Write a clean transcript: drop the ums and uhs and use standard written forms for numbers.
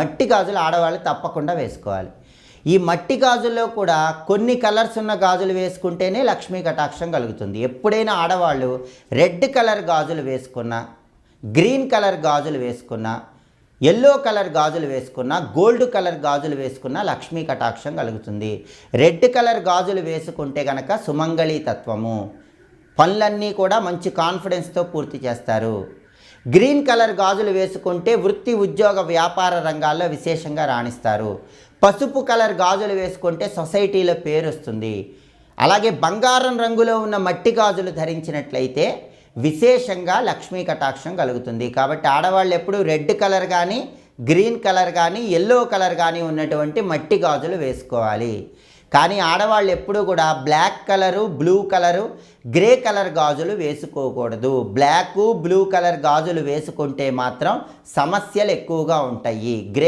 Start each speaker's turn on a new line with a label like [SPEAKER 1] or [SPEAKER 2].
[SPEAKER 1] మట్టి గాజులు ఆడవాళ్ళు తప్పకుండా వేసుకోవాలి. ఈ మట్టి గాజుల్లో కూడా కొన్ని కలర్స్ ఉన్న గాజులు వేసుకుంటేనే లక్ష్మీ కటాక్షం కలుగుతుంది. ఎప్పుడైనా ఆడవాళ్ళు రెడ్ కలర్ గాజులు వేసుకున్నా, గ్రీన్ కలర్ గాజులు వేసుకున్నా, ఎల్లో కలర్ గాజులు వేసుకున్నా, గోల్డ్ కలర్ గాజులు వేసుకున్నా లక్ష్మీ కటాక్షం కలుగుతుంది. రెడ్ కలర్ గాజులు వేసుకుంటే కనుక సుమంగళి తత్వము, పనులన్నీ కూడా మంచి కాన్ఫిడెన్స్తో పూర్తి చేస్తారు. గ్రీన్ కలర్ గాజులు వేసుకుంటే వృత్తి, ఉద్యోగ, వ్యాపార రంగాల్లో విశేషంగా రాణిస్తారు. పసుపు కలర్ గాజులు వేసుకుంటే సొసైటీలో పేరు వస్తుంది. అలాగే బంగారం రంగులో ఉన్న మట్టి గాజులు ధరించినట్లయితే విశేషంగా లక్ష్మీ కటాక్షం కలుగుతుంది. కాబట్టి ఆడవాళ్ళు ఎప్పుడు రెడ్ కలర్ కానీ, గ్రీన్ కలర్ కానీ, ఎల్లో కలర్ కానీ ఉన్నటువంటి మట్టి గాజులు వేసుకోవాలి. కానీ ఆడవాళ్ళు ఎప్పుడూ కూడా black colour, blue colour, grey colour గాజులు వేసుకోకూడదు. బ్లాకు, బ్లూ కలర్ గాజులు వేసుకుంటే మాత్రం సమస్యలు ఎక్కువగా ఉంటాయి. గ్రే